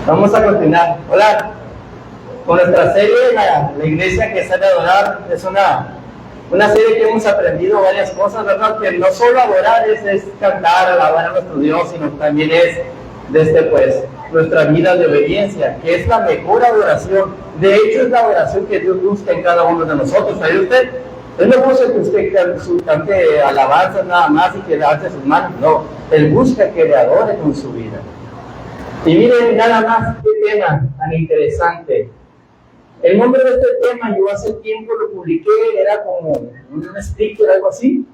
Vamos a continuar. Hola. Con nuestra serie, la iglesia que sabe adorar, es una serie que hemos aprendido varias cosas, ¿verdad? Que no solo adorar es cantar, alabar a nuestro Dios, sino también es pues, nuestra vida de obediencia, que es la mejor adoración. De hecho, es la adoración que Dios busca en cada uno de nosotros. ¿Sabe usted? Él no busca que usted cante alabanzas nada más y que levante sus manos. No, Él busca que le adore con su vida. Y miren nada más qué tema tan interesante. El nombre de este tema yo hace tiempo lo publiqué, era como un sticker, algo así,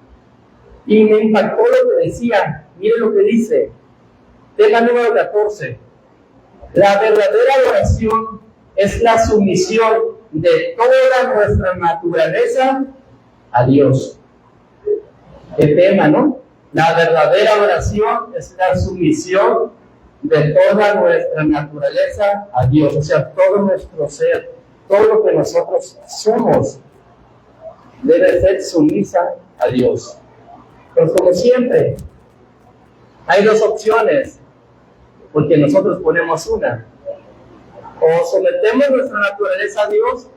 y me impactó lo que decía. Miren lo que dice, tema número 14. La verdadera adoración es la sumisión de toda nuestra naturaleza a Dios. El tema, ¿no? La verdadera adoración es la sumisión de toda nuestra naturaleza a Dios, o sea, todo nuestro ser. Todo lo que nosotros somos debe ser sumisa a Dios. Pero como siempre, hay dos opciones, porque nosotros ponemos una. O sometemos nuestra naturaleza a Dios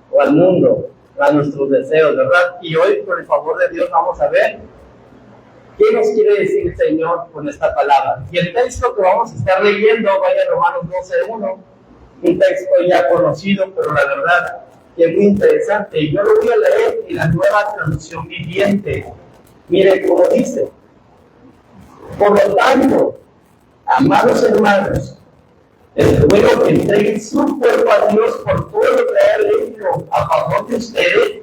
o al mundo, a nuestros deseos, ¿verdad? Y hoy, por el favor de Dios, vamos a ver qué nos quiere decir el Señor con esta palabra. Y el texto que vamos a estar leyendo, vaya a Romanos 12:1. Un texto ya conocido, pero la verdad que es muy interesante. Y yo lo voy a leer en la Nueva Traducción Viviente. Mire cómo dice. Por lo tanto, amados hermanos, les ruego que entreguen su cuerpo a Dios por todo lo que haya hecho a favor de ustedes,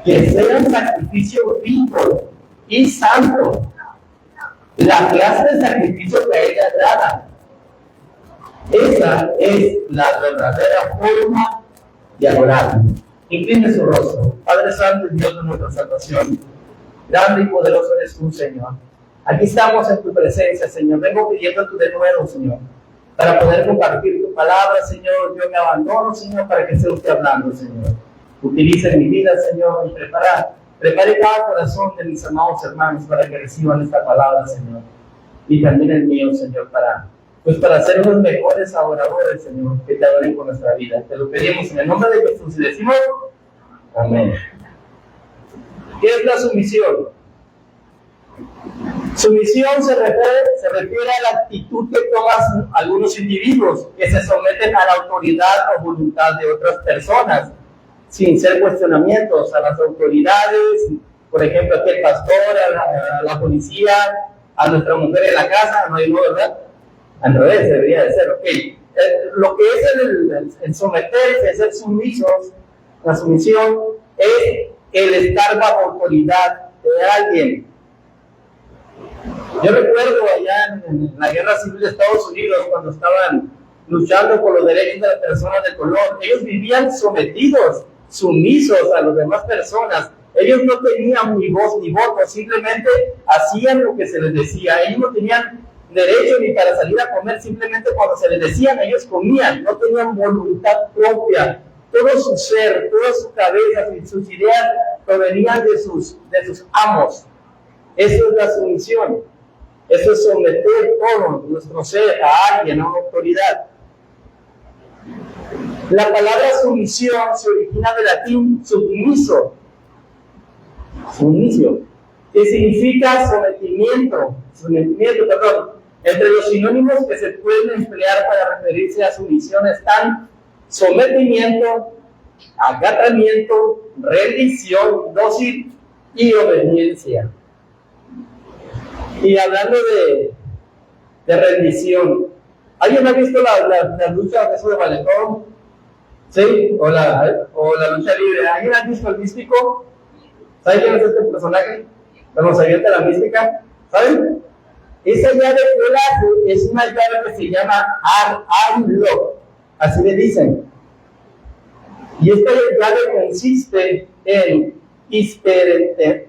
que sean sacrificio vivo y santo, la clase de sacrificio que a ella agrada. Esa es la verdadera forma de adorar. Incline su rostro. Padre Santo y Dios de nuestra salvación, grande y poderoso eres tú, Señor. Aquí estamos en tu presencia, Señor. Vengo pidiendo de nuevo, Señor, para poder compartir tu palabra, Señor. Yo me abandono, Señor, para que sea usted hablando, Señor. Utilice mi vida, Señor, y prepare cada corazón de mis amados hermanos para que reciban esta palabra, Señor. Y también el mío, Señor, para ser los mejores adoradores, Señor, que te adoren con nuestra vida. Te lo pedimos en el nombre de Jesús y decimos amén. ¿Qué es la sumisión? Sumisión se refiere a la actitud que toman algunos individuos que se someten a la autoridad o voluntad de otras personas, sin ser cuestionamientos a las autoridades, por ejemplo, aquí el pastor, a la policía, a nuestra mujer en la casa, no hay modo, ¿verdad? Al revés, debería de ser, ok. Lo que es el someterse, el ser sumisos, la sumisión es el estar bajo autoridad de alguien. Yo recuerdo allá en la Guerra Civil de Estados Unidos, cuando estaban luchando por los derechos de las personas de color, ellos vivían sometidos, sumisos a las demás personas. Ellos no tenían ni voz ni voto, simplemente hacían lo que se les decía. Ellos no tenían derecho ni para salir a comer, simplemente cuando se les decían, ellos comían, no tenían voluntad propia. Todo su ser, toda su cabeza y sus ideas provenían de sus amos. Eso es la sumisión. Eso es someter todo nuestro ser a alguien, a una autoridad. La palabra sumisión se origina del latín submiso, que significa sometimiento. Entre los sinónimos que se pueden emplear para referirse a sumisión están sometimiento, acatamiento, rendición, dócil y obediencia. Y hablando de rendición, ¿alguien ha visto la lucha de eso de Valetón? ¿Sí? O la lucha libre. ¿Alguien ha visto el místico? ¿Saben quién es este personaje? Cuando se avienta la mística, ¿saben? Esa llave que él hace es una llave que se llama armlock, así le dicen. Y esta llave consiste en hiperextender,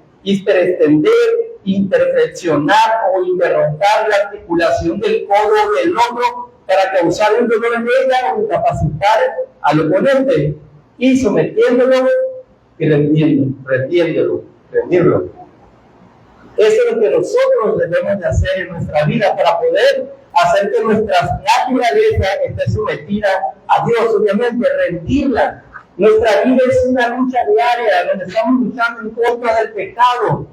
interflexionar o interrotar la articulación del codo o del hombro para causar un dolor en ella o incapacitar al oponente, y sometiéndolo y rendiéndolo. Eso es lo que nosotros debemos de hacer en nuestra vida para poder hacer que nuestra naturaleza esté sometida a Dios, obviamente, rendirla. Nuestra vida es una lucha diaria donde estamos luchando en contra del pecado.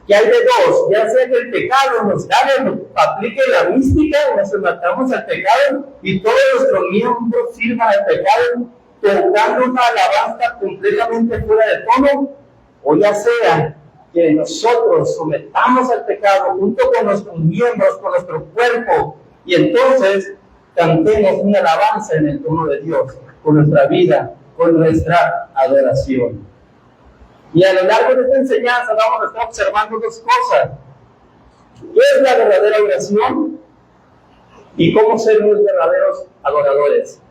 Y hay de dos, ya sea que el pecado nos gane, nos aplique la mística, nos sometamos al pecado y todos nuestros miembros sirvan al pecado, tocando una alabanza completamente fuera de tono, o ya sea que nosotros sometamos al pecado junto con nuestros miembros, con nuestro cuerpo, y entonces cantemos una alabanza en el tono de Dios, con nuestra vida, con nuestra adoración. Y a lo largo de esta enseñanza vamos a estar observando dos cosas. ¿Qué es la verdadera oración? Y cómo ser unos verdaderos adoradores.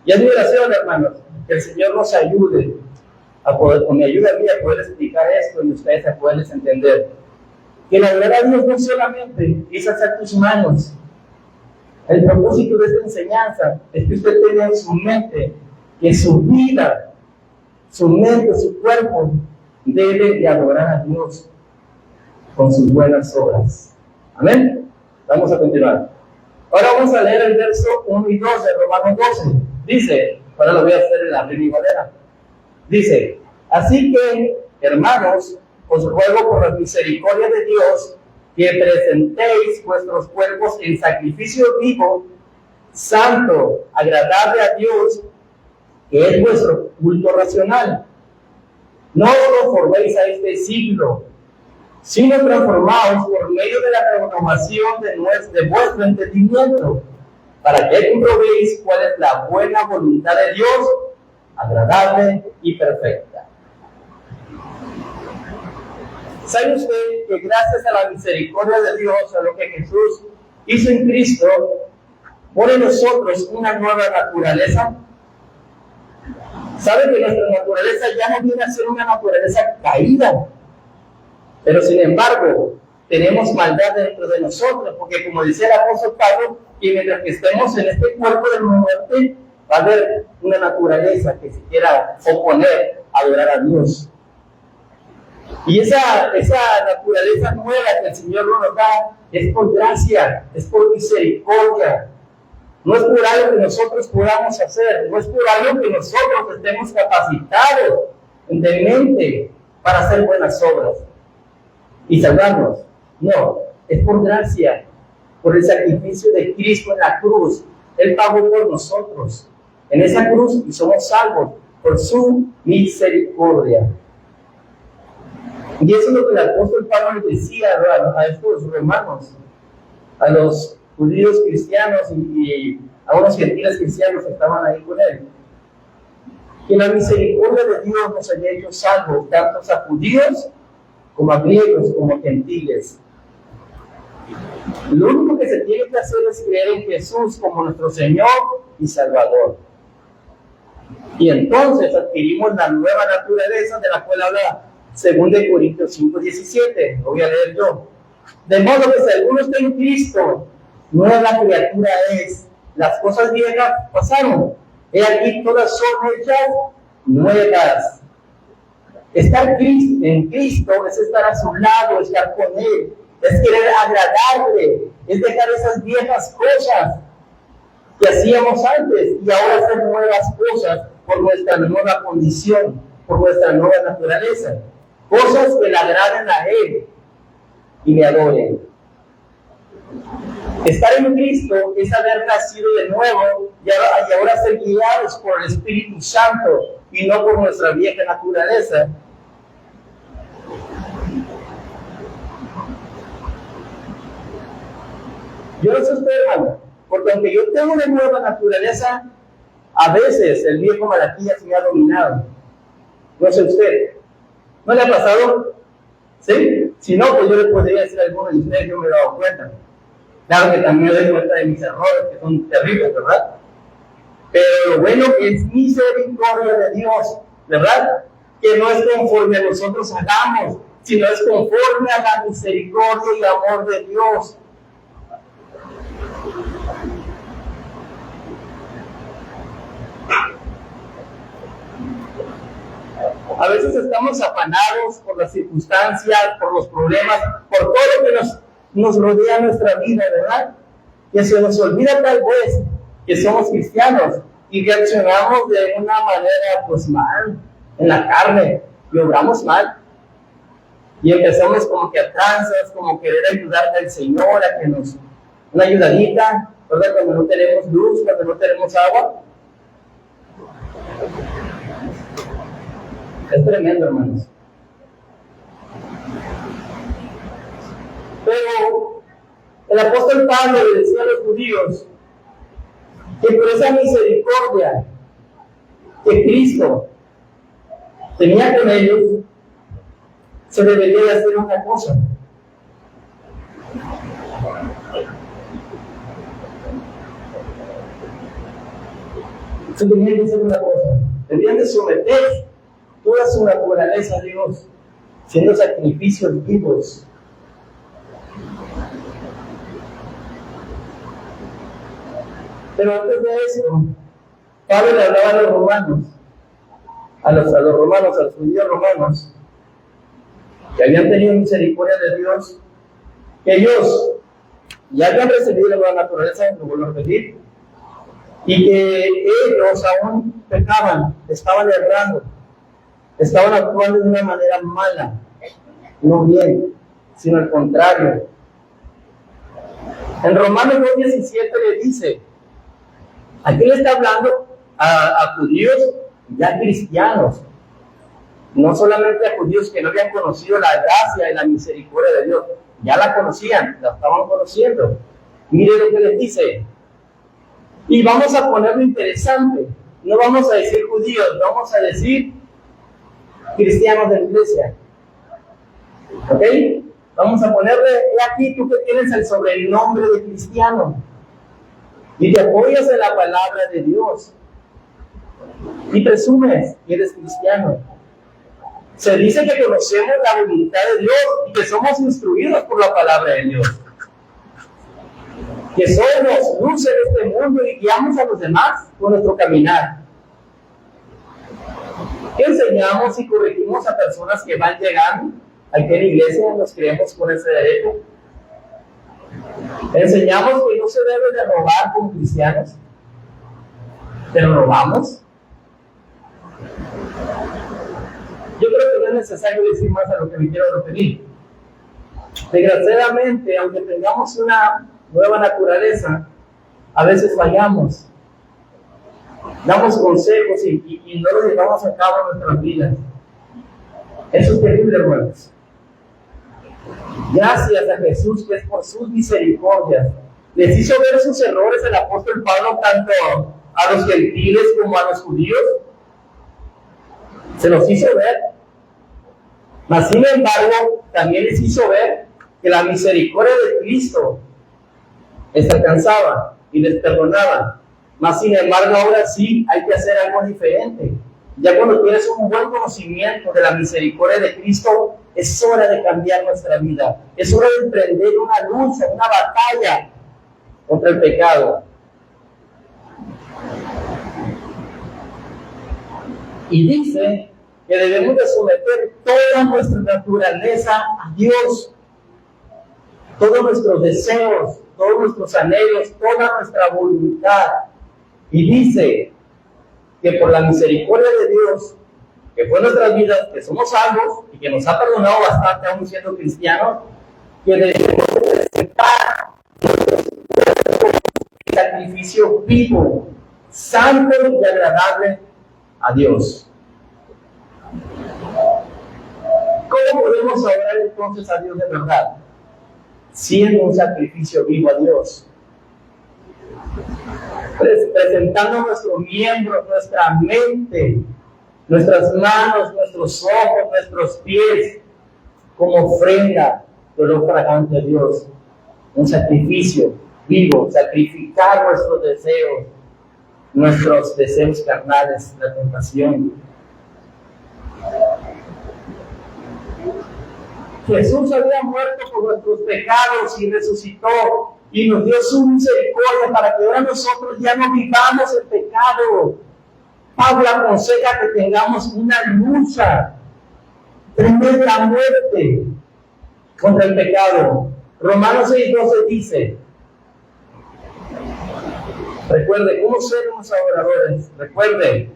Y es mi oración, hermanos, que el Señor nos ayude a poder, o me ayude a mí a poder explicar esto y ustedes a poderles entender. Que la verdad Dios no solamente es hacer tus manos. El propósito de esta enseñanza es que usted tenga en su mente que su vida, su mente, su cuerpo debe de adorar a Dios con sus buenas obras. Amén. Vamos a continuar. Ahora vamos a leer el verso 1 y 2 de Romanos 12. Dice, ahora lo voy a hacer en la Reina Valera. Dice, así que, hermanos, os ruego por la misericordia de Dios que presentéis vuestros cuerpos en sacrificio vivo, santo, agradable a Dios, que es vuestro culto racional. No os conforméis a este siglo, sino transformaos por medio de la renovación de vuestro entendimiento, para que comprobéis cuál es la buena voluntad de Dios, agradable y perfecta. ¿Sabe usted que gracias a la misericordia de Dios, a lo que Jesús hizo en Cristo, pone en nosotros una nueva naturaleza? ¿Sabe que nuestra naturaleza ya no viene a ser una naturaleza caída? Pero sin embargo, tenemos maldad dentro de nosotros, porque como dice el apóstol Pablo, que mientras que estemos en este cuerpo de muerte, va a haber una naturaleza que se quiera oponer a adorar a Dios. Y esa naturaleza nueva que el Señor nos da es por gracia, es por misericordia. No es por algo que nosotros podamos hacer, no es por algo que nosotros estemos capacitados de mente para hacer buenas obras y salvarnos. No, es por gracia, por el sacrificio de Cristo en la cruz. Él pagó por nosotros en esa cruz y somos salvos por su misericordia. Y eso es lo que el apóstol Pablo le decía a estos romanos, a los judíos cristianos y a unos gentiles cristianos que estaban ahí con él. Que la misericordia de Dios nos haya hecho salvos, tanto a judíos como a griegos, como a gentiles. Lo único que se tiene que hacer es creer en Jesús como nuestro Señor y Salvador. Y entonces adquirimos la nueva naturaleza de la cual habla 2 Corintios 5:17. Lo voy a leer yo. De modo que si alguno está en Cristo, nueva criatura es. Las cosas viejas pasaron. He aquí todas son hechas nuevas. Estar en Cristo es estar a su lado, estar con Él, es querer agradarle, es dejar esas viejas cosas que hacíamos antes y ahora hacer nuevas cosas por nuestra nueva condición, por nuestra nueva naturaleza. Cosas que le agraden a Él y le adoren. Estar en Cristo es haber nacido de nuevo y ahora ser guiados por el Espíritu Santo y no por nuestra vieja naturaleza. Yo no sé usted, hermano, porque aunque yo tengo una nueva naturaleza, a veces el viejo Malaquías me ha dominado. No sé usted. ¿No le ha pasado? ¿Sí? Si no, pues yo le podría decir a alguno de ustedes, yo me he dado cuenta. Claro que también me doy cuenta de mis errores, que son terribles, ¿verdad? Pero lo bueno es misericordia de Dios, ¿verdad? Que no es conforme a nosotros hagamos, sino es conforme a la misericordia y amor de Dios. A veces estamos afanados por las circunstancias, por los problemas, por todo lo que nos rodea en nuestra vida, ¿verdad? que se nos olvida tal vez que somos cristianos y reaccionamos de una manera pues mal, en la carne, y obramos mal. Y empezamos como que a tranzas, como querer ayudar al Señor a que nos, una ayudadita, ¿verdad? Cuando no tenemos luz, cuando no tenemos agua. Es tremendo, hermanos. Pero el apóstol Pablo le decía a los judíos que por esa misericordia que Cristo tenía con ellos, se debería de hacer una cosa. Se tenían que hacer una cosa. Debían de someter toda su naturaleza a Dios, siendo sacrificios vivos. Pero antes de eso, Pablo le hablaba a los romanos, a los judíos romanos, que habían tenido misericordia de Dios, que ellos ya habían recibido la nueva naturaleza, lo vuelvo a repetir, y que ellos aún pecaban, estaban errando, estaban actuando de una manera mala, no bien, sino al contrario. En Romanos 2:17 le dice, aquí le está hablando a judíos ya cristianos, no solamente a judíos que no habían conocido la gracia y la misericordia de Dios, ya la conocían, la estaban conociendo. Mire lo que les dice. Y vamos a ponerlo interesante. No vamos a decir judíos, vamos a decir cristianos de la iglesia. ¿Ok? Vamos a ponerle aquí, tú que tienes el sobrenombre de cristiano. Y te apoyas en la palabra de Dios. Y presumes que eres cristiano. Se dice que conocemos la voluntad de Dios y que somos instruidos por la palabra de Dios. Que somos luz en este mundo y guiamos a los demás con nuestro caminar. ¿Qué enseñamos y corregimos a personas que van llegando aquí en la iglesia? Nos creemos con ese derecho. Enseñamos que no se debe de robar como cristianos, pero robamos. Yo creo que no es necesario decir más a lo que me quiero referir. Desgraciadamente, aunque tengamos una nueva naturaleza, a veces fallamos. Damos consejos y no los llevamos a cabo en nuestras vidas. Eso es terrible, hermanos. Gracias a Jesús, que es por sus misericordias, les hizo ver sus errores el apóstol Pablo tanto a los gentiles como a los judíos. Se los hizo ver. Mas sin embargo, también les hizo ver que la misericordia de Cristo les alcanzaba y les perdonaba. Mas sin embargo, ahora sí hay que hacer algo diferente. Ya cuando tienes un buen conocimiento de la misericordia de Cristo, es hora de cambiar nuestra vida. Es hora de emprender una lucha, una batalla contra el pecado. Y dice que debemos de someter toda nuestra naturaleza a Dios. Todos nuestros deseos, todos nuestros anhelos, toda nuestra voluntad. Y dice que por la misericordia de Dios, que fue en nuestras vidas, que somos salvos y que nos ha perdonado bastante aún siendo cristianos, que debemos presentar el sacrificio vivo, santo y agradable a Dios. ¿Cómo podemos adorar entonces a Dios de verdad? Siendo un sacrificio vivo a Dios. Presentando nuestros miembros, nuestra mente, nuestras manos, nuestros ojos, nuestros pies, como ofrenda, pero fragante a Dios. Un sacrificio vivo, sacrificar nuestros deseos carnales, la tentación. Jesús había muerto por nuestros pecados y resucitó y nos dio su misericordia para que ahora nosotros ya no vivamos el pecado. Pablo aconseja que tengamos una lucha, tremenda muerte contra el pecado. Romanos 6:12 dice Recuerde, ¿cómo ser unos adoradores? Recuerde,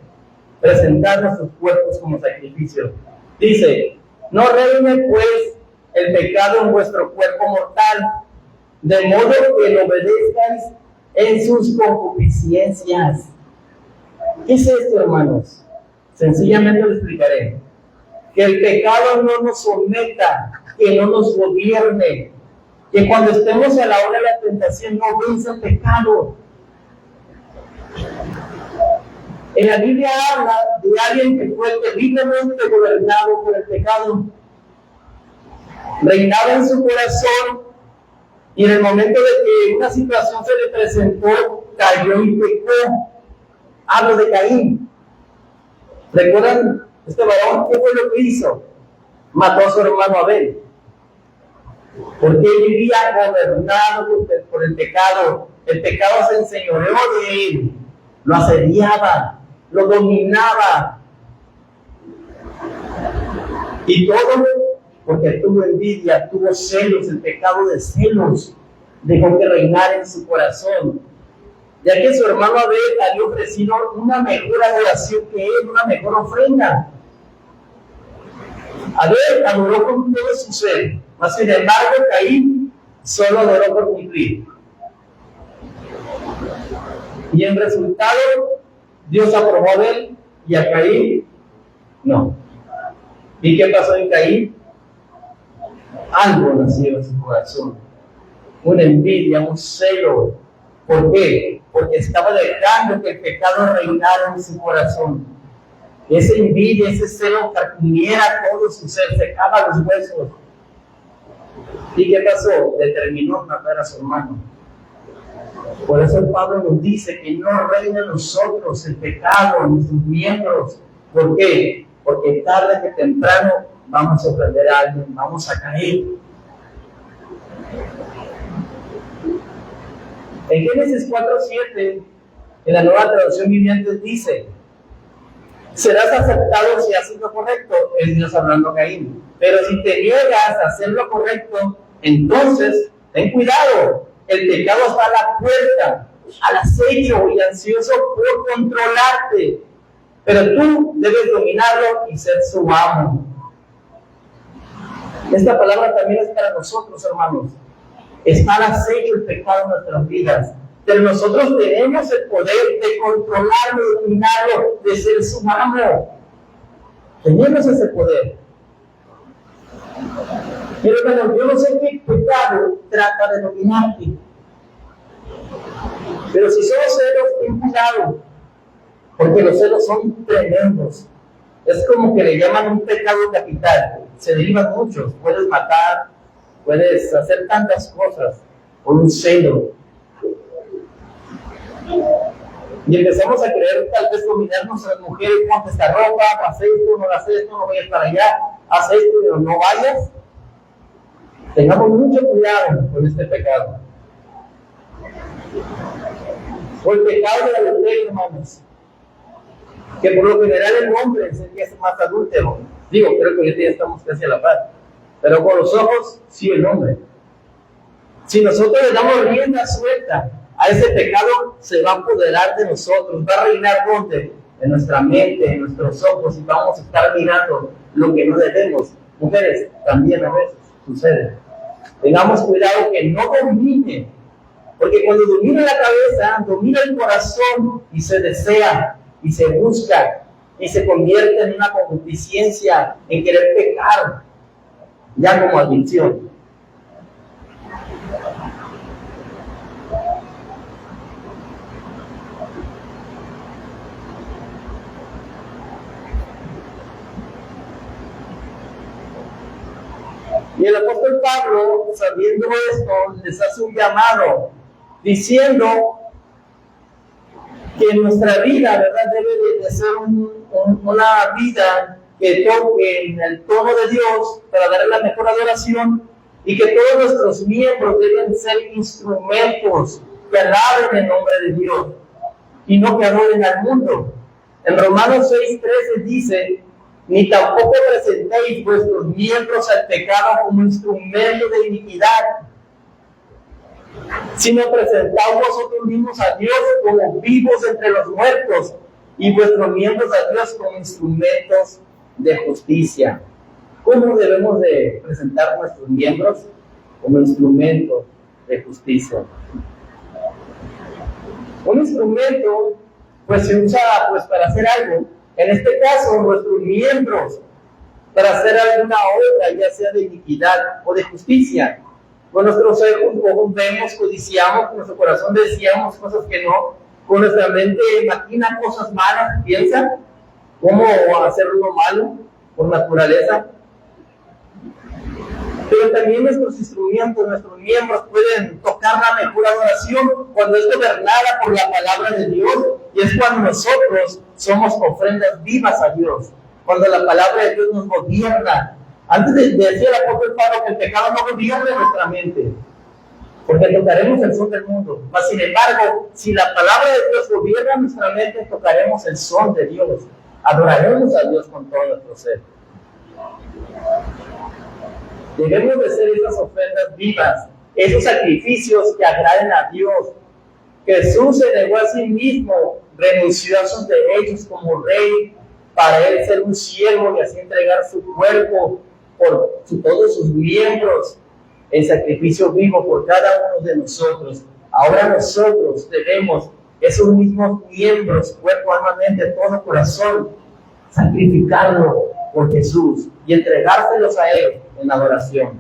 presentar nuestros cuerpos como sacrificio. Dice, no reine pues el pecado en vuestro cuerpo mortal, de modo que lo obedezcáis en sus concupiscencias. ¿Qué es esto, hermanos? Sencillamente lo explicaré. Que el pecado no nos someta, que no nos gobierne, que cuando estemos a la hora de la tentación no venza el pecado. En la Biblia habla de alguien que fue terriblemente gobernado por el pecado. Reinaba en su corazón y en el momento de que una situación se le presentó, cayó y pecó. Hablo de Caín. ¿Recuerdan este varón? ¿Qué fue lo que hizo? Mató a su hermano Abel. Porque él vivía gobernado por el pecado. El pecado se enseñoreó de él. Lo asediaba, lo dominaba. Y todo porque tuvo envidia, tuvo celos, el pecado de celos dejó que reinara en su corazón. Ya que su hermano Abel había ofrecido una mejor adoración que él, una mejor ofrenda. Abel adoró con todo su ser, mas sin embargo Caín solo adoró por cumplir. Y en resultado, Dios aprobó a Abel y a Caín no. ¿Y qué pasó en Caín? Algo nació en su corazón, una envidia, un celo. ¿Por qué? Porque estaba dejando que el pecado reinara en su corazón. Esa envidia, ese celo carcomiera todo su ser, secaba los huesos. ¿Y qué pasó? Determinó matar a su hermano. Por eso Pablo nos dice que no reina en nosotros el pecado, en nuestros miembros. ¿Por qué? Porque tarde que temprano vamos a ofender a alguien, vamos a caer. En Génesis 4:7, en la Nueva Traducción Viviente dice: serás aceptado si haces lo correcto. Es Dios hablando a Caín. Pero si te niegas a hacer lo correcto, entonces ten cuidado. El pecado está a la puerta, al acecho y ansioso por controlarte. Pero tú debes dominarlo y ser su amo. Esta palabra también es para nosotros, hermanos. Está al acecho el pecado en nuestras vidas. Pero nosotros tenemos el poder de controlarlo, de dominarlo, de ser su amo. Tenemos ese poder. Pero hermanos, yo no sé qué pecado trata de dominarte. Pero si somos celos, ten cuidado. Porque los celos son tremendos. Es como que le llaman un pecado capital. Se derivan muchos. Puedes matar, puedes hacer tantas cosas por un celo. Y empezamos a querer tal vez dominarnos a las mujeres: ponte esta ropa, haz esto, no hagas esto, no vayas para allá, haz esto, pero no vayas. Tengamos mucho cuidado con este pecado. O el pecado de adulterio, hermanos, que por lo general el hombre es el que es más adúltero. Digo, creo que hoy día estamos casi a la par, pero con los ojos, sí, el hombre. Si nosotros le damos rienda suelta a ese pecado, se va a apoderar de nosotros, va a reinar ¿dónde? En nuestra mente, en nuestros ojos, y vamos a estar mirando lo que no debemos. Mujeres, también a veces sucede. Tengamos cuidado que no domine, porque cuando domina la cabeza, domina el corazón y se desea, y se busca, y se convierte en una concupiscencia, en querer pecar, ya como adicción. Y el apóstol Pablo, sabiendo esto, les hace un llamado, diciendo que nuestra vida, ¿verdad?, debe de ser una vida que toque en el tono de Dios para darle la mejor adoración, y que todos nuestros miembros deben ser instrumentos que alaben el nombre de Dios y no que adoren al mundo. En Romanos 6:13 dice: ni tampoco presentéis vuestros miembros al pecado como instrumento de iniquidad. sino presentaos vosotros mismos a Dios como vivos entre los muertos y vuestros miembros a Dios como instrumentos de justicia. ¿Cómo debemos de presentar nuestros miembros? Como instrumentos de justicia. Un instrumento pues se usa pues para hacer algo. En este caso, nuestros miembros para hacer alguna obra, ya sea de iniquidad o de justicia. Con nuestros ojos vemos, codiciamos, con nuestro corazón deseamos cosas que no, con nuestra mente imagina cosas malas, piensa cómo hacer lo malo por naturaleza. Pero también nuestros instrumentos, nuestros miembros pueden tocar la mejor adoración cuando es gobernada por la palabra de Dios, y es cuando nosotros somos ofrendas vivas a Dios, cuando la palabra de Dios nos gobierna. Antes decía el apóstol Pablo que el pecado no gobierna nuestra mente, porque tocaremos el son del mundo. Mas sin embargo, si la palabra de Dios gobierna nuestra mente, tocaremos el son de Dios, adoraremos a Dios con todo nuestro ser. Debemos de ser esas ofrendas vivas, esos sacrificios que agraden a Dios. Jesús se negó a sí mismo, renunció a sus derechos como rey, para él ser un siervo y así entregar su cuerpo por todos sus miembros en sacrificio vivo por cada uno de nosotros. Ahora nosotros debemos esos mismos miembros, cuerpo, alma, mente, todo corazón, sacrificarlo por Jesús y entregárselos a Él en adoración.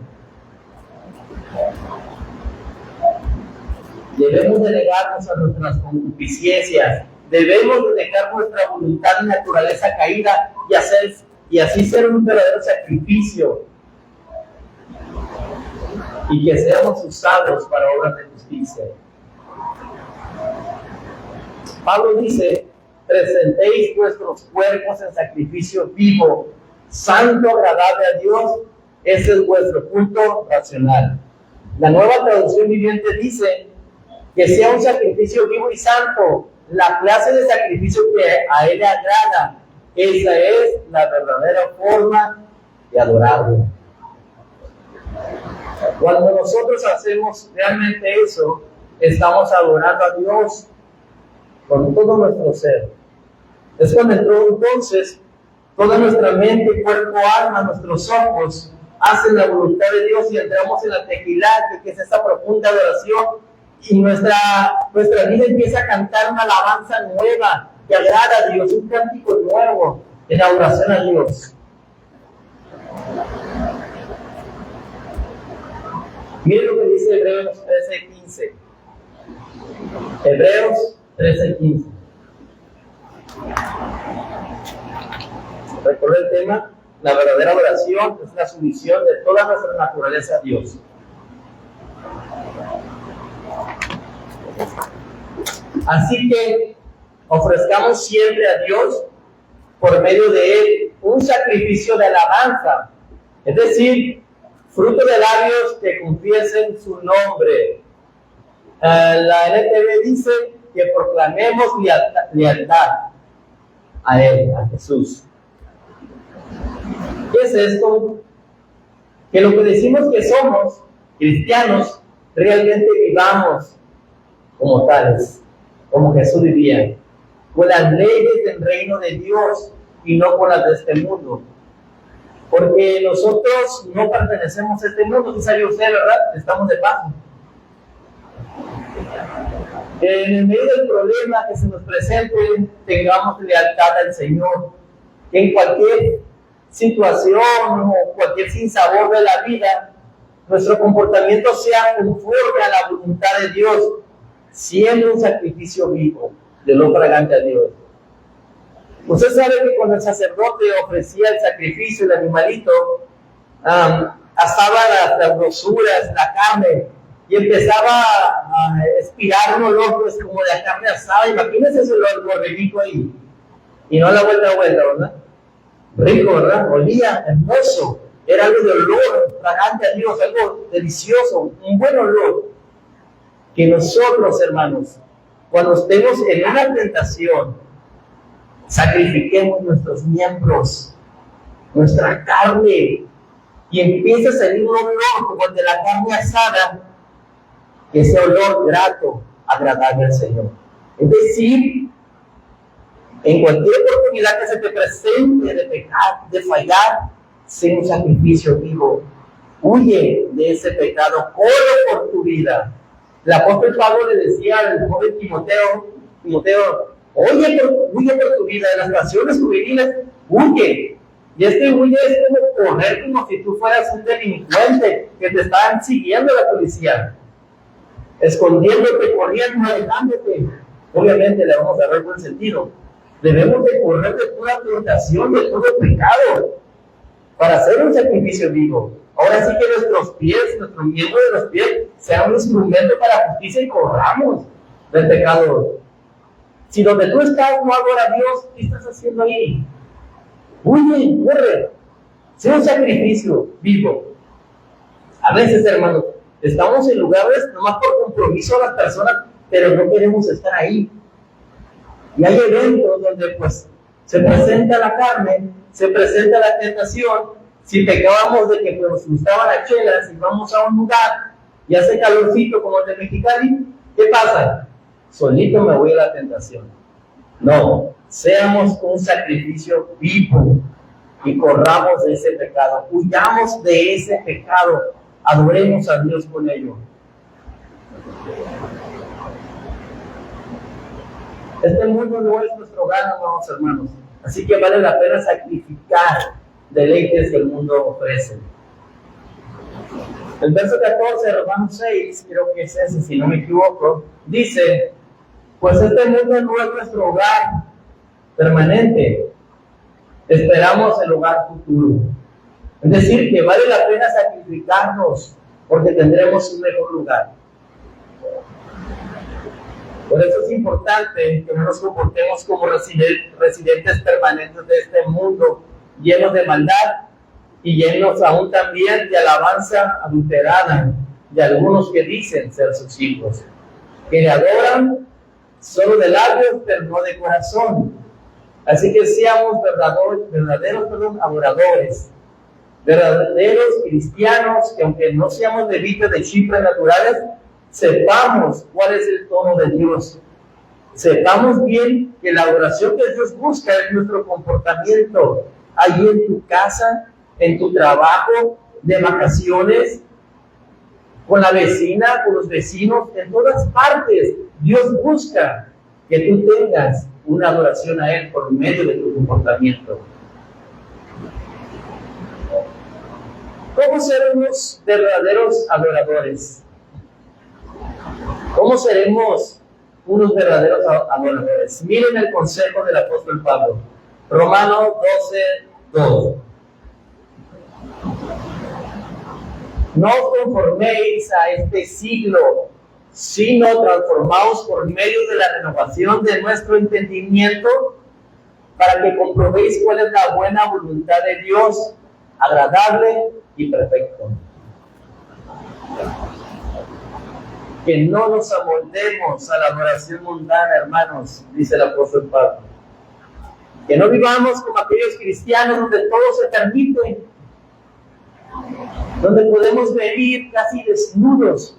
Debemos de negarnos a nuestras concupiscencias, debemos de dejar nuestra voluntad y naturaleza caída y así ser un verdadero sacrificio y que seamos usados para obras de justicia. Pablo dice: presentéis vuestros cuerpos en sacrificio vivo, santo, agradable a Dios, ese es vuestro culto racional. La Nueva Traducción Viviente dice que sea un sacrificio vivo y santo, la clase de sacrificio que a Él le agrada. Esa es la verdadera forma de adorarlo. Cuando nosotros hacemos realmente eso, estamos adorando a Dios con todo nuestro ser. Es cuando entonces toda nuestra mente, cuerpo, alma, nuestros ojos hacen la voluntad de Dios y entramos en la tequilá, que es esa profunda adoración, y nuestra vida empieza a cantar una alabanza nueva que agrada a Dios, un cántico nuevo en adoración a Dios. Miren lo que dice Hebreos 13:15. Hebreos 13:15. Recuerda el tema: la verdadera oración es la sumisión de toda nuestra naturaleza a Dios. Así que ofrezcamos siempre a Dios, por medio de Él, un sacrificio de alabanza, es decir, fruto de labios que confiesen su nombre. La NTV dice que proclamemos lealtad a Él, a Jesús. ¿Qué es esto? Que lo que decimos que somos cristianos, realmente vivamos como tales, como Jesús vivía, con las leyes del reino de Dios y no con las de este mundo. Porque nosotros no pertenecemos a este mundo, ¿sí sabe usted, verdad? Estamos de paso. En el medio del problema que se nos presente, tengamos lealtad al Señor. Que en cualquier situación o cualquier sinsabor de la vida, nuestro comportamiento sea conforme a la voluntad de Dios, siendo un sacrificio vivo, de lo fragante a Dios. Usted sabe que cuando el sacerdote ofrecía el sacrificio, el animalito, asaba las grosuras, la carne, y empezaba a expirar un olor pues, como de carne asada. Imagínense ese olor rico ahí, y no la vuelta, ¿verdad? Rico, ¿verdad? Olía hermoso, era algo de olor fragante a Dios, algo delicioso, un buen olor. Que nosotros, hermanos, cuando estemos en una tentación, sacrifiquemos nuestros miembros, nuestra carne, y empieza a salir un olor como el de la carne asada, ese olor grato, agradable al Señor. Es decir, en cualquier oportunidad que se te presente de pecar, de fallar, sé un sacrificio vivo. Huye de ese pecado, corre por tu vida. El apóstol Pablo le decía al joven Timoteo, huye por tu vida, de las pasiones juveniles, huye. Y huye es como correr como si tú fueras un delincuente que te estaban siguiendo la policía, escondiéndote, corriendo, alejándote. Obviamente le vamos a dar buen sentido. Debemos de correr de toda tentación, de todo pecado, para hacer un sacrificio vivo. Ahora sí que nuestros pies, nuestro miembro de los pies, sea un instrumento para justicia y corramos del pecado. Si donde tú estás no adora a Dios, ¿qué estás haciendo ahí? Huye, corre. Sea un sacrificio vivo. A veces, hermanos, estamos en lugares nomás por compromiso a las personas, pero no queremos estar ahí. Y hay eventos donde pues se presenta la carne, se presenta la tentación. Si pecábamos de que pues, nos gustaban las chelas y vamos a un lugar y hace calorcito como el de Mexicali, ¿qué pasa? Solito me voy a la tentación. No, seamos un sacrificio vivo y corramos de ese pecado, huyamos de ese pecado, adoremos a Dios con ello. Este mundo no es nuestro hogar, amados hermanos, así que vale la pena sacrificar deleites que el mundo ofrece. El verso 14 de Romanos 6, creo que es ese, si no me equivoco, dice, pues este mundo no es nuestro hogar permanente, esperamos el hogar futuro. Es decir, que vale la pena sacrificarnos porque tendremos un mejor lugar. Por eso es importante que no nos comportemos como residentes permanentes de este mundo, llenos de maldad y llenos aún también de alabanza adulterada de algunos que dicen ser sus hijos, que le adoran solo de labios pero no de corazón. Así que seamos verdaderos adoradores, verdaderos cristianos, que aunque no seamos levitas de Chipre naturales, sepamos cuál es el tono de Dios. Sepamos bien que la adoración que Dios busca es nuestro comportamiento allí en tu casa, en tu trabajo, de vacaciones, con la vecina, con los vecinos, en todas partes. Dios busca que tú tengas una adoración a Él por medio de tu comportamiento. ¿Cómo seremos verdaderos adoradores? ¿Cómo seremos unos verdaderos adoradores? Miren el consejo del apóstol Pablo. Romanos 12:2. No os conforméis a este siglo, sino transformaos por medio de la renovación de nuestro entendimiento, para que comprobéis cuál es la buena voluntad de Dios, agradable y perfecto. Que no nos amoldemos a la adoración mundana, hermanos, dice el apóstol Pablo. Que no vivamos como aquellos cristianos donde todo se permite, donde podemos venir casi desnudos,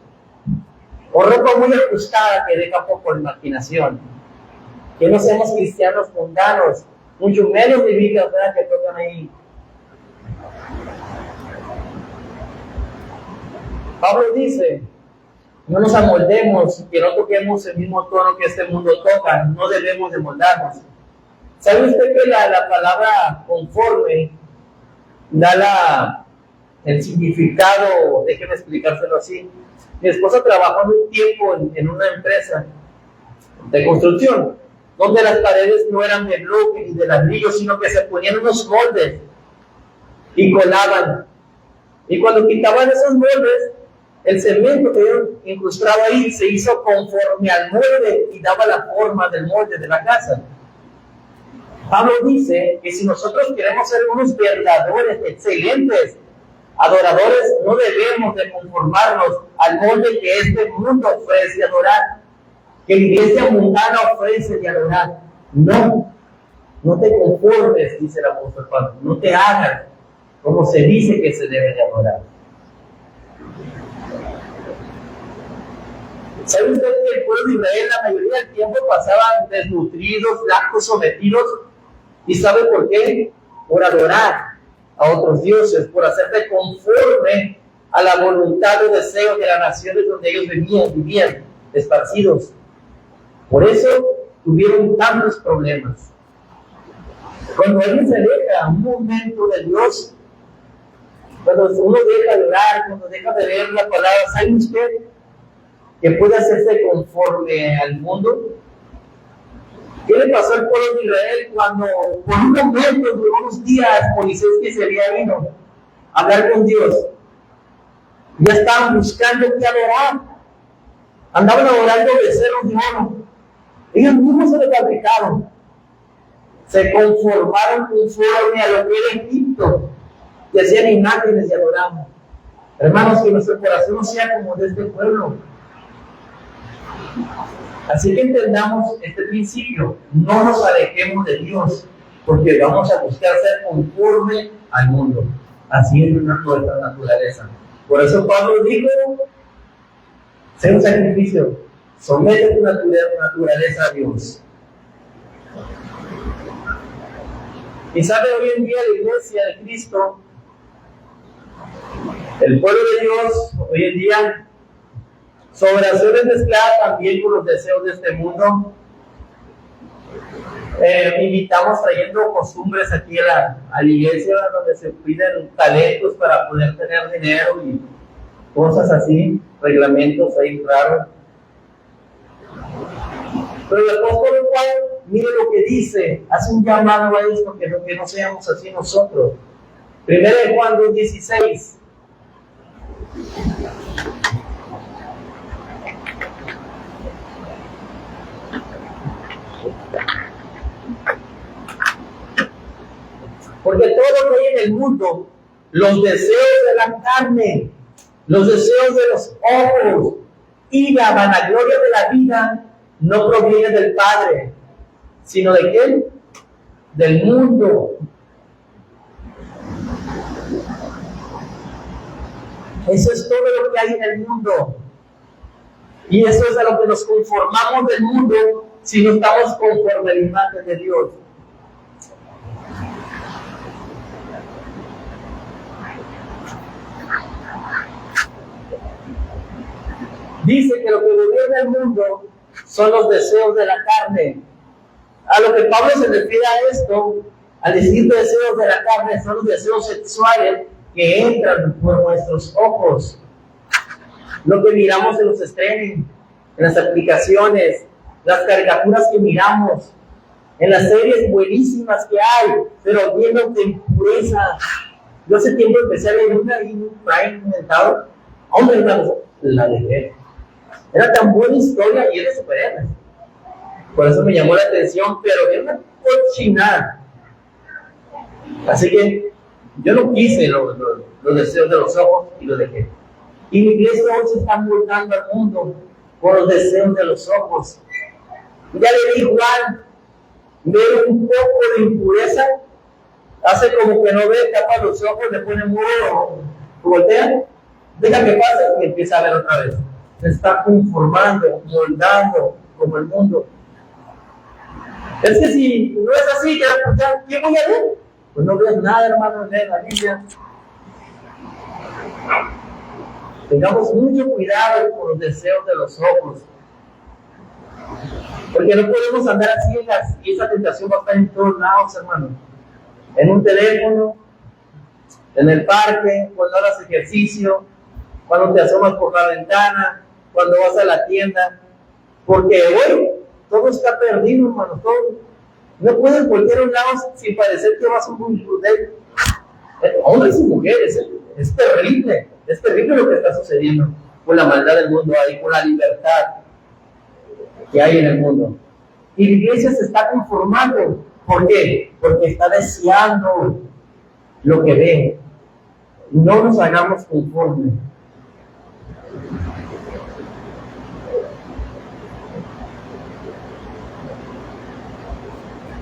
o ropa muy ajustada que deja poco de imaginación. Que no seamos cristianos mundanos, mucho menos de vidas, ¿verdad?, que tocan ahí. Pablo dice, no nos amoldemos, que no toquemos el mismo tono que este mundo toca, no debemos de moldarnos. ¿Sabe usted que la palabra conforme da el significado? Déjeme explicárselo así. Mi esposa trabajó un tiempo en una empresa de construcción, donde las paredes no eran de bloque ni de ladrillo, sino que se ponían unos moldes y colaban. Y cuando quitaban esos moldes, el cemento que ellos incrustaban ahí se hizo conforme al molde y daba la forma del molde de la casa. Pablo dice que si nosotros queremos ser unos verdaderos, excelentes adoradores, no debemos de conformarnos al molde que este mundo ofrece de adorar, que la iglesia mundana ofrece de adorar. No te conformes, dice el apóstol Pablo, no te hagas como se dice que se debe de adorar. ¿Sabe usted que el pueblo de Israel la mayoría del tiempo pasaban desnutridos, flacos, sometidos? ¿Y sabe por qué? Por adorar a otros dioses, por hacerse conforme a la voluntad o deseo de las naciones donde ellos vivían esparcidos. Por eso tuvieron tantos problemas. Cuando alguien se aleja un momento de Dios, cuando uno deja de orar, cuando deja de leer la palabra, ¿sabe usted que puede hacerse conforme al mundo? ¿Qué le pasó al pueblo de Israel cuando por un momento, por unos días, Moisés que se había vino a hablar con Dios? Ya estaban buscando qué adorar. Andaban adorando becerros de oro. Ellos mismos se lo fabricaron. Se conformaron conforme a lo que era Egipto. Y hacían imágenes y adoraban. Hermanos, que nuestro corazón no sea como de este pueblo. Así que entendamos este principio, no nos alejemos de Dios, porque vamos a buscar ser conforme al mundo. Así es nuestra naturaleza. Por eso Pablo dijo, sé un sacrificio, somete tu naturaleza a Dios. Y sabe, hoy en día la iglesia de Cristo, el pueblo de Dios, hoy en día, su oración es mezclada también con los deseos de este mundo. Invitamos trayendo costumbres aquí a la iglesia, donde se piden talentos para poder tener dinero y cosas así, reglamentos ahí raros. Pero el apóstol Juan, mire lo que dice, hace un llamado a esto, que no seamos así nosotros. 1 Juan 2:16. Porque todo lo que hay en el mundo, los deseos de la carne, los deseos de los ojos y la vanagloria de la vida no proviene del Padre, sino de ¿quién? Del mundo. Eso es todo lo que hay en el mundo. Y eso es a lo que nos conformamos del mundo si no estamos conforme a la imagen de Dios. Dice que lo que gobierna el mundo son los deseos de la carne. A lo que Pablo se refiere a esto, al decir deseos de la carne, son los deseos sexuales que entran por nuestros ojos. Lo que miramos en los streaming, en las aplicaciones, las caricaturas que miramos, en las series buenísimas que hay, pero llenas de impureza. Yo hace tiempo empecé a leer una y un Prime inventado. Hombre, hermanos, la dejé. Era tan buena historia y es de superhéroes. Por eso me llamó la atención, pero era una cochinada. Así que yo no quise los deseos de los ojos y los dejé. Y la iglesia hoy se está moldando al mundo por los deseos de los ojos. Ya le di igual, ver un poco de impureza, hace como que no ve, tapa los ojos, le pone muro, voltea, deja que pase y empieza a ver otra vez. Se está conformando, moldando como el mundo. Es que si no es así, ¿qué voy a ver? Pues no veas nada, hermano, lee la Biblia. Tengamos mucho cuidado con los deseos de los ojos. Porque no podemos andar así y esa tentación va a estar en todos lados, hermano. En un teléfono, en el parque, cuando hagas ejercicio, cuando te asomas por la ventana, cuando vas a la tienda. Porque hoy todo está perdido, hermano, todo. No puedes voltear a un lado sin parecer que vas a un prudente. Hombres y mujeres, es terrible lo que está sucediendo con la maldad del mundo ahí, con la libertad que hay en el mundo. Y la iglesia se está conformando. ¿Por qué? Porque está deseando lo que ve. No nos hagamos conformes.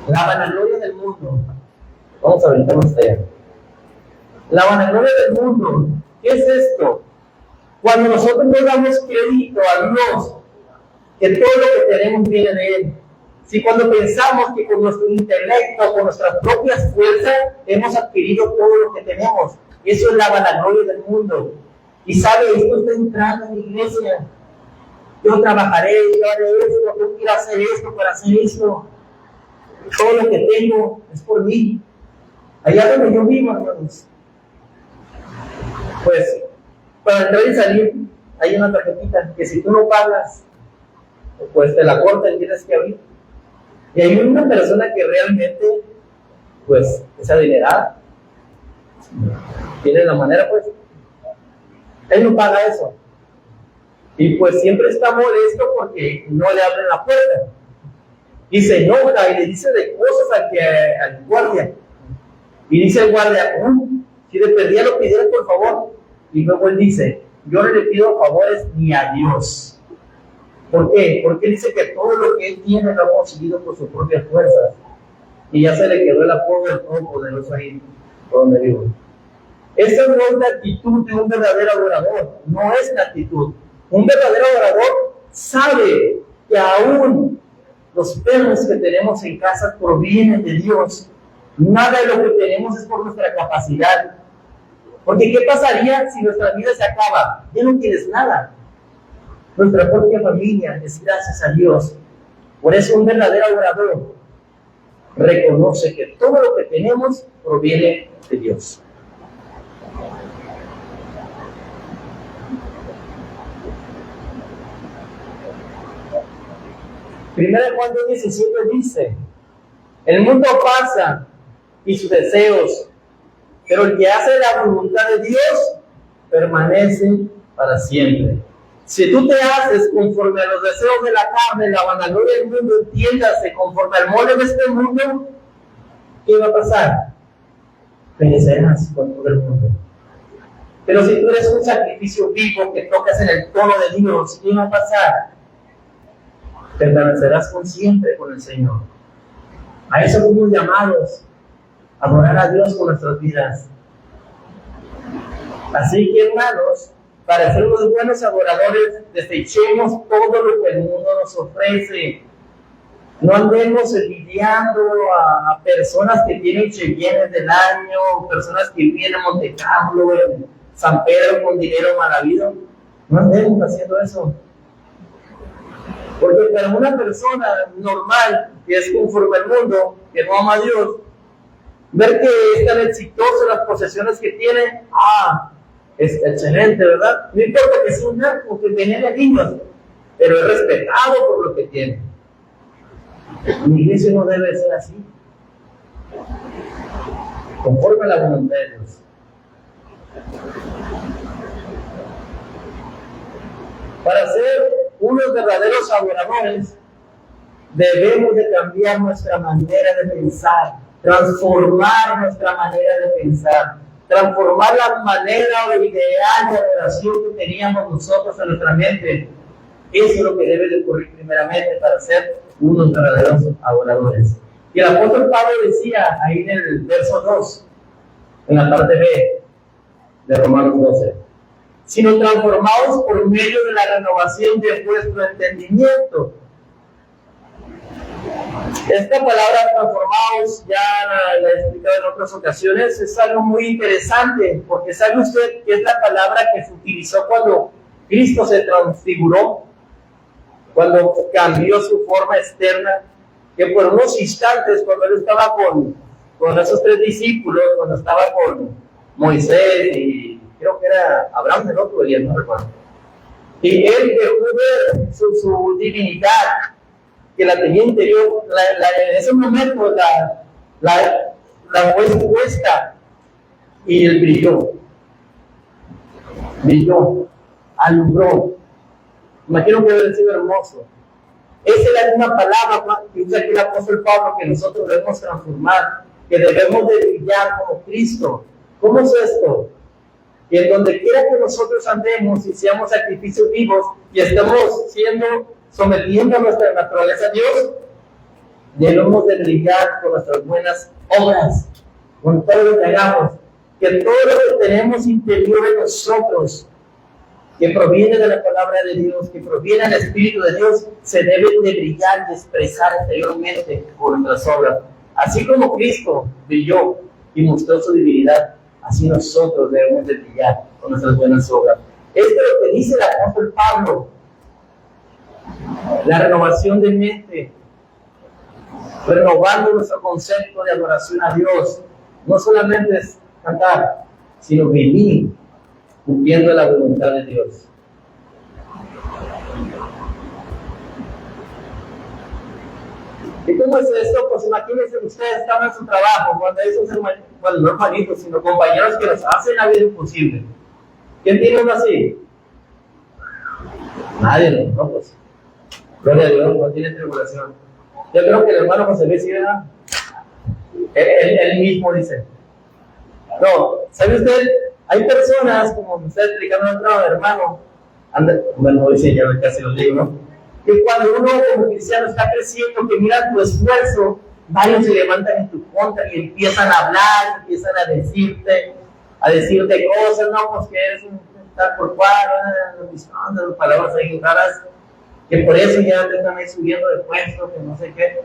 La vanagloria del mundo. Vamos a aventarnos allá. La vanagloria del mundo. ¿Qué es esto? Cuando nosotros no damos crédito a Dios que todo lo que tenemos viene de Él. Si cuando pensamos que con nuestro intelecto, con nuestras propias fuerzas, hemos adquirido todo lo que tenemos, eso es la vanagloria del mundo. Y sabe, esto está entrando en la iglesia. Yo trabajaré, yo haré esto, yo quiero hacer esto para hacer esto. Todo lo que tengo es por mí. Allá donde yo vivo, hermanos, pues para entrar y salir hay una tarjetita que si tú no pagas, pues te la cortan y tienes que abrir. Y hay una persona que realmente, pues, es adinerada, tiene la manera, pues, él no paga eso. Y pues siempre está molesto porque no le abren la puerta. Y se enoja y le dice de cosas al guardia. Y dice el guardia, si le perdía lo pidiera por favor. Y luego él dice, yo no le pido favores ni a Dios. ¿Por qué? Porque él dice que todo lo que él tiene lo ha conseguido por sus propias fuerzas. Y ya se le quedó el apodo del Todopoderoso ahí, donde vivo. Esa no es la actitud de un verdadero adorador. No es la actitud. Un verdadero adorador sabe que aún los perros que tenemos en casa provienen de Dios. Nada de lo que tenemos es por nuestra capacidad. Porque ¿qué pasaría si nuestra vida se acaba? Ya no tienes nada. Nuestra propia familia es gracias a Dios. Por eso un verdadero adorador reconoce que todo lo que tenemos proviene de Dios. Primera de Juan 2:17 dice, el mundo pasa y sus deseos, pero el que hace la voluntad de Dios permanece para siempre. Si tú te haces conforme a los deseos de la carne, la vanagloria del mundo, entiéndase, conforme al molde de este mundo, ¿qué va a pasar? Perecerás con todo el mundo. Pero si tú eres un sacrificio vivo que tocas en el tono de Dios, ¿qué va a pasar? Permanecerás con siempre con el Señor. A eso fuimos llamados, a adorar a Dios con nuestras vidas. Así que, hermanos, para ser unos buenos adoradores, desechemos todo lo que el mundo nos ofrece. No andemos envidiando a personas que tienen cheyennes del año, personas que viven en Monte Carlo, en San Pedro con dinero mal habido. No andemos haciendo eso. Porque para una persona normal, que es conforme al mundo, que no ama a Dios, ver que es tan exitoso las posesiones que tiene, es excelente, ¿verdad? No importa que sea un narco, que tiene niños, pero es respetado por lo que tiene. Mi iglesia no debe ser así. Conforme a la voluntad de Dios. Para ser unos verdaderos adoradores, debemos de cambiar nuestra manera de pensar, transformar nuestra manera de pensar, transformar la manera o el ideal de adoración que teníamos nosotros en nuestra mente. Eso es lo que debe de ocurrir primeramente para ser unos verdaderos adoradores. Y el apóstol Pablo decía ahí en el verso 2, en la parte B de Romanos 12, sino transformados por medio de la renovación de vuestro entendimiento. Esta palabra transformados, ya la he explicado en otras ocasiones, es algo muy interesante, porque sabe usted que es la palabra que se utilizó cuando Cristo se transfiguró, cuando cambió su forma externa, que por unos instantes, cuando él estaba con esos 3 discípulos, cuando estaba con Moisés y creo que era Abraham del otro día, no recuerdo, y él dejó ver su divinidad, que la tenía interior, en ese momento la fue expuesta y él brilló, alumbró. Imagino que debe ser hermoso. Esa es la misma palabra que usa aquí el apóstol Pablo, que nosotros debemos transformar, que debemos de brillar como Cristo. ¿Cómo es esto? Y en donde quiera que nosotros andemos y seamos sacrificios vivos y estemos sometiendo nuestra naturaleza a Dios, debemos de brillar con nuestras buenas obras, con todo lo que hagamos, que todo lo que tenemos interior en nosotros que proviene de la palabra de Dios, que proviene del Espíritu de Dios, se deben de brillar y expresar exteriormente por nuestras obras. Así como Cristo brilló y mostró su divinidad, así nosotros debemos de brillar con nuestras buenas obras. Esto es lo que dice el apóstol Pablo. La renovación de mente, renovando nuestro concepto de adoración a Dios, no solamente es cantar, sino vivir cumpliendo la voluntad de Dios. ¿Y cómo es esto? Pues imagínense ustedes están en su trabajo, cuando hay esos hermanitos, bueno, no hermanitos, sino compañeros que nos hacen la vida imposible. ¿Quién tiene uno así? Nadie, no, pues. Gloria a Dios, no tiene tribulación. Yo creo que el hermano José Luis, ¿sí, verdad? Él mismo dice. No, ¿sabe usted? Hay personas, como me está explicando otro hermano, bueno, dice, ya casi lo digo, ¿no? Que cuando uno como cristiano está creciendo, que mira tu esfuerzo, varios se levantan en tu contra y empiezan a hablar, empiezan a decirte cosas, no, pues que eres un tal por cual, palabras ahí raras, que por eso ya te están ahí subiendo de puesto, que no sé qué.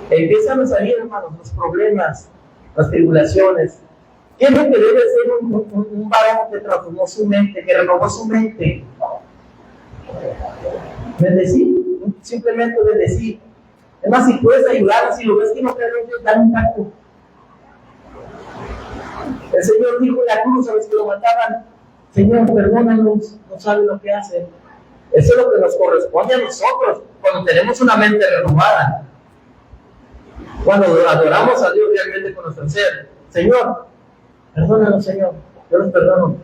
Empiezan a salir, hermanos, los problemas, las tribulaciones. ¿Qué es lo que debe ser un varón que transformó su mente, que renovó su mente? Bendecir, simplemente bendecir. Es más, si puedes ayudar, si lo ves que no te dan un tacto. El Señor dijo en la cruz a los que lo mataban: Señor, perdónanos, no saben lo que hacen. Eso es lo que nos corresponde a nosotros cuando tenemos una mente renovada. Cuando adoramos a Dios realmente con nuestro ser. Señor, perdónanos, Señor, yo los perdono.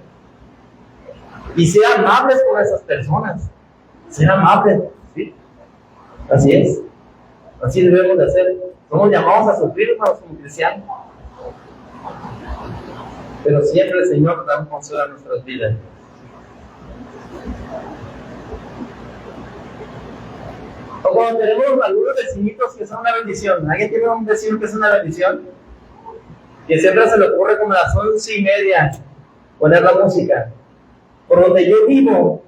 Y sean amables con esas personas. Sean amables, ¿sí? Así es. Así debemos de hacer. Somos llamados a sufrir, hermanos, como cristianos. Pero siempre el Señor nos da un consuelo a nuestras vidas. O cuando tenemos algunos vecinitos que son una bendición. ¿Alguien tiene un vecino que es una bendición? Que siempre se le ocurre como a las 11:30 poner la música. Por donde yo vivo,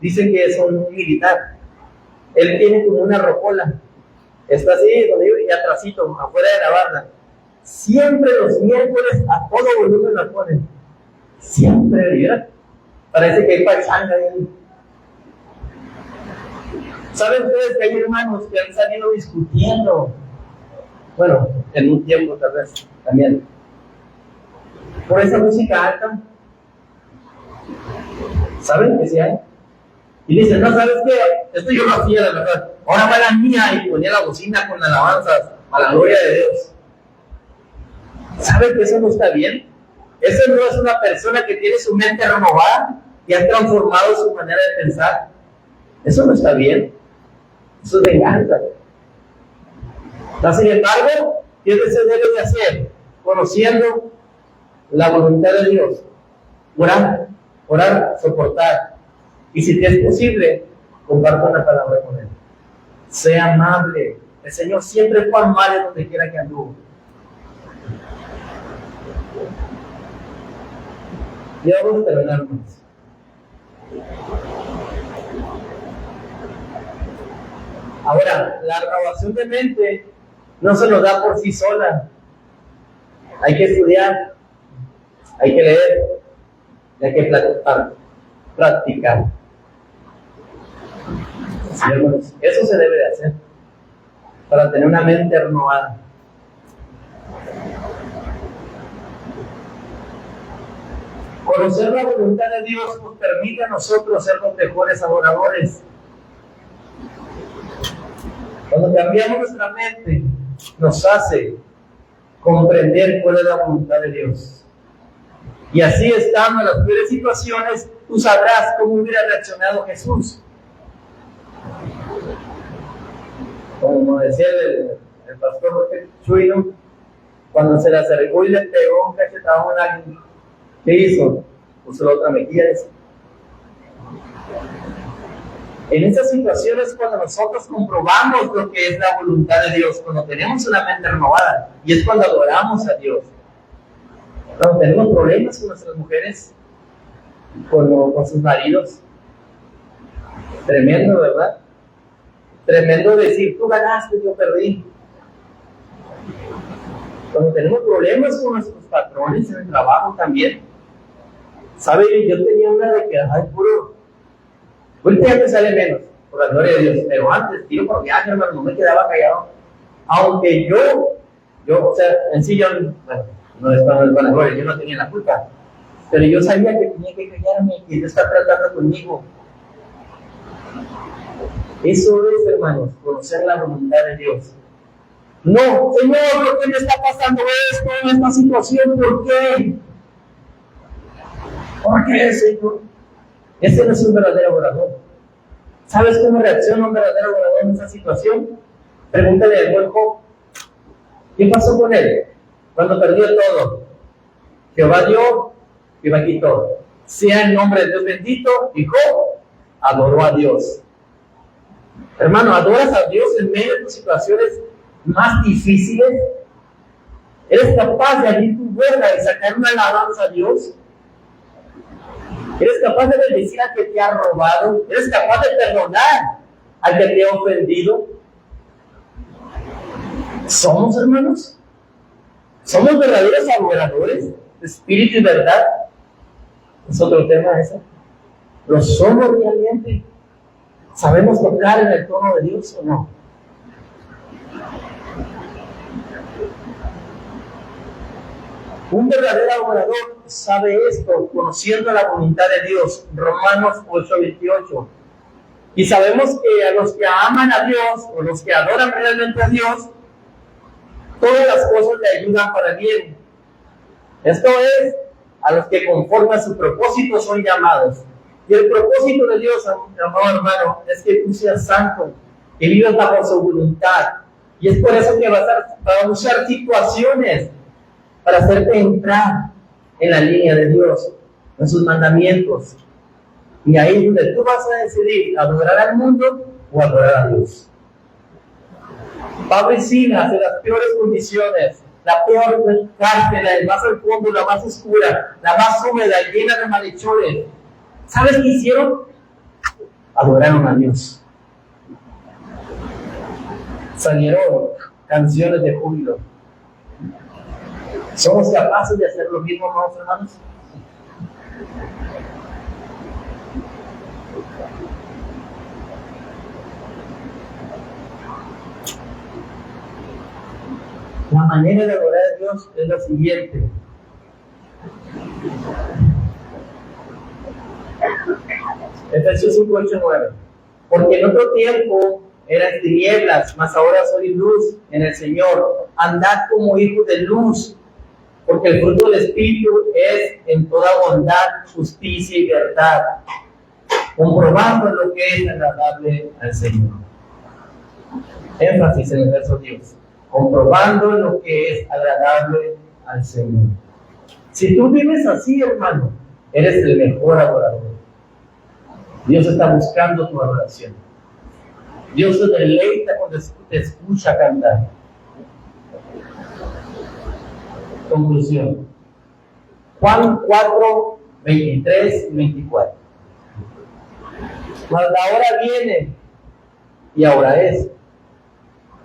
dicen que es un militar. Él tiene como una rocola. Está así, donde yo, y atrásito, afuera de la barda. Siempre los miércoles a todo volumen la ponen. Siempre, ¿verdad? Parece que hay pachanga ahí. ¿Saben ustedes que hay hermanos que han salido discutiendo? Bueno, en un tiempo tal vez también. Por esa música alta. ¿Saben que sí hay? Y dicen, no, ¿sabes qué? Esto yo lo hacía, la verdad. Ahora va la mía y ponía la bocina con alabanzas a la gloria de Dios. ¿Saben que eso no está bien? Eso no es una persona que tiene su mente renovada y ha transformado su manera de pensar. Eso no está bien. Eso es venganza. Sin embargo, ¿qué se debe de hacer? Conociendo la voluntad de Dios. Orar, soportar. Y si te es posible, comparta una palabra con Él. Sea amable. El Señor siempre fue amable donde quiera que anduvo. Ya vamos a terminar, hermanos. Ahora, la renovación de mente no se nos da por sí sola. Hay que estudiar, hay que leer, hay que practicar. Sí, hermanos, eso se debe de hacer para tener una mente renovada. Conocer la voluntad de Dios nos permite a nosotros ser los mejores adoradores. Cuando cambiamos nuestra mente, nos hace comprender cuál es la voluntad de Dios. Y así estando en las peores situaciones, tú sabrás cómo hubiera reaccionado Jesús. Como decía el pastor Chuino, cuando se le acercó y le pegó un cachetadón a alguien, ¿qué hizo? Puso la otra mejilla. En esas situaciones, cuando nosotros comprobamos lo que es la voluntad de Dios, cuando tenemos una mente renovada, y es cuando adoramos a Dios. Cuando tenemos problemas con nuestras mujeres, con sus maridos. Tremendo, ¿verdad? Tremendo decir, tú ganaste, yo perdí. Cuando tenemos problemas con nuestros patrones en el trabajo también. ¿Sabe? Yo tenía una de que, ay, puro. Ahorita ya me sale menos, por la gloria de Dios. Pero antes, tiro por viaje, hermano, no me quedaba callado. Aunque yo, o sea, en sí yo, bueno, no es para la gloria, yo no tenía la culpa. Pero yo sabía que tenía que callarme, que Dios está tratando conmigo. Eso es, hermanos, conocer la voluntad de Dios. No, Señor, ¿por qué me está pasando esto en esta situación? ¿Por qué? ¿Por qué, Señor? Ese no es un verdadero orador. ¿Sabes cómo reacciona un verdadero orador en esa situación? Pregúntale al buen Job. ¿Qué pasó con él? Cuando perdió todo. Jehová dio, Jehová quitó. Sea el nombre de Dios bendito. Y Job adoró a Dios. Hermano, ¿adoras a Dios en medio de tus situaciones más difíciles? ¿Eres capaz de abrir tu boca y sacar una alabanza a Dios? ¿Eres capaz de bendecir al que te ha robado? ¿Eres capaz de perdonar al que te ha ofendido? ¿Somos, hermanos? ¿Somos verdaderos adoradores de espíritu y verdad? Es otro tema ese. ¿Lo somos realmente? ¿Sabemos tocar en el tono de Dios o no? Un verdadero adorador sabe esto, conociendo la voluntad de Dios. Romanos 8:28. Y sabemos que a los que aman a Dios, o los que adoran realmente a Dios, todas las cosas le ayudan para bien. Esto es, a los que conforme a su propósito son llamados. Y el propósito de Dios, amado hermano, es que tú seas santo, que vivas bajo su voluntad. Y es por eso que vas a usar situaciones para hacerte entrar en la línea de Dios, en sus mandamientos. Y ahí es donde tú vas a decidir adorar al mundo o adorar a Dios. Pablo y Silas, en las peores condiciones, la peor cárcel, la más al fondo, la más oscura, la más húmeda, llena de malhechores. ¿Sabes qué hicieron? Adoraron a Dios. Salieron canciones de júbilo. ¿Somos capaces de hacer lo mismo, amados hermanos? La manera de adorar a Dios es la siguiente. Efesios 5:8-9. Porque en otro tiempo eran tinieblas, mas ahora soy luz en el Señor. Andad como hijos de luz, porque el fruto del Espíritu es en toda bondad, justicia y verdad, comprobando lo que es agradable al Señor. Énfasis en el verso 10. Comprobando lo que es agradable al Señor. Si tú vives así, hermano, eres el mejor adorador. Dios está buscando tu adoración. Dios se deleita cuando te escucha cantar. Conclusión. Juan 4, 23 y 24. Mas la hora viene, y ahora es,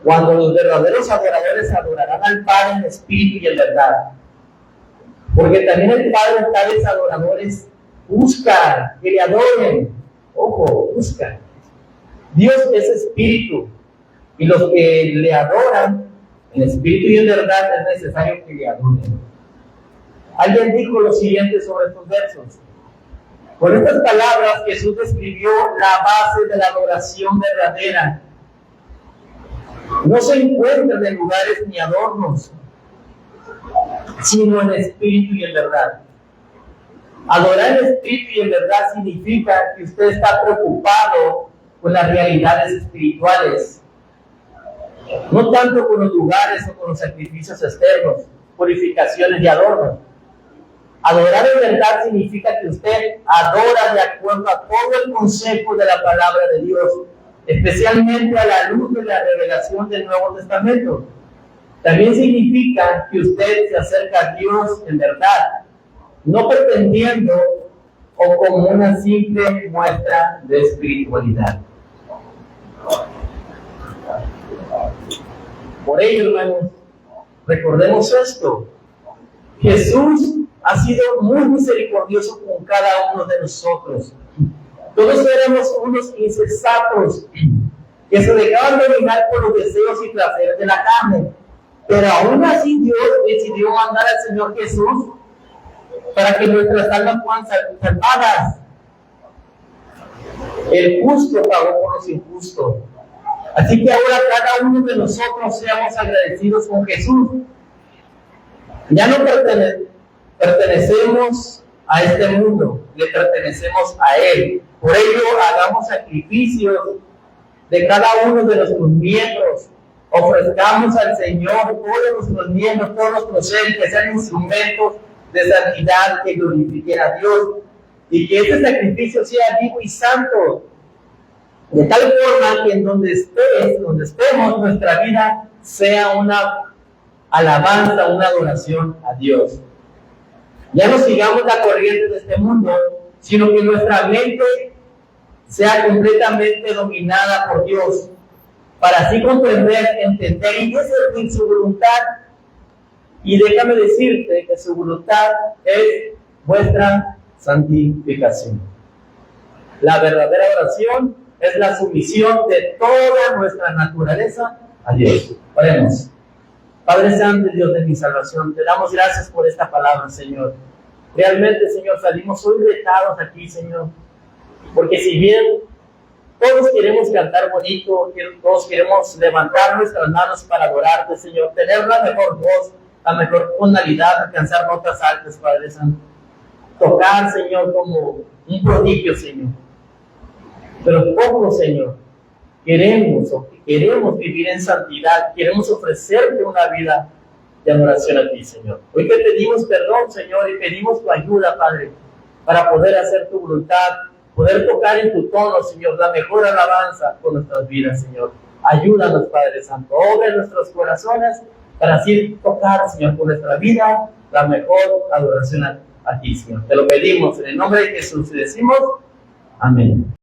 cuando los verdaderos adoradores adorarán al Padre en espíritu y en verdad. Porque también el Padre de tales adoradores busca que le adoren. Ojo, busca. Dios es espíritu, y los que le adoran en espíritu y en verdad es necesario que le adoren. Alguien dijo lo siguiente sobre estos versos. Con estas palabras Jesús describió la base de la adoración verdadera. No se encuentran en lugares ni adornos, sino en espíritu y en verdad. Adorar en espíritu y en verdad significa que usted está preocupado con las realidades espirituales, no tanto con los lugares o con los sacrificios externos, purificaciones y adornos. Adorar en verdad significa que usted adora de acuerdo a todo el consejo de la palabra de Dios, especialmente a la luz de la revelación del Nuevo Testamento. También significa que usted se acerca a Dios en verdad, no pretendiendo o como una simple muestra de espiritualidad. Por ello, hermanos, recordemos esto. Jesús ha sido muy misericordioso con cada uno de nosotros. Todos éramos unos insensatos que se dejaban dominar por los deseos y placeres de la carne. Pero aún así Dios decidió mandar al Señor Jesús para que nuestras almas fueran salvadas. El justo pagó por los injustos. Así que ahora cada uno de nosotros seamos agradecidos con Jesús. Ya no pertenecemos a este mundo, le pertenecemos a Él. Por ello, hagamos sacrificios de cada uno de nuestros miembros. Ofrezcamos al Señor todos nuestros miembros, todos nuestros seres, que sean instrumentos de santidad que glorifiquen a Dios. Y que este sacrificio sea vivo y santo. De tal forma que en donde estemos, nuestra vida sea una alabanza, una adoración a Dios. Ya no sigamos la corriente de este mundo, sino que nuestra mente sea completamente dominada por Dios, para así comprender, entender y discernir su voluntad. Y déjame decirte que su voluntad es vuestra santificación. La verdadera oración es la sumisión de toda nuestra naturaleza a Dios. Oremos. Padre Santo, Dios de mi salvación, te damos gracias por esta palabra, Señor. Realmente, Señor, salimos hoy retados aquí, Señor, porque si bien todos queremos cantar bonito, todos queremos levantar nuestras manos para adorarte, Señor, tener la mejor voz, la mejor tonalidad, alcanzar notas altas, Padre Santo, tocar, Señor, como un prodigio, Señor. Pero poco, Señor, queremos vivir en santidad, queremos ofrecerte una vida de adoración a ti, Señor. Hoy te pedimos perdón, Señor, y pedimos tu ayuda, Padre, para poder hacer tu voluntad, poder tocar en tu tono, Señor, la mejor alabanza con nuestras vidas, Señor. Ayúdanos, Padre Santo, obra en nuestros corazones para así tocar, Señor, con nuestra vida la mejor adoración a ti, Señor. Te lo pedimos en el nombre de Jesús y decimos amén.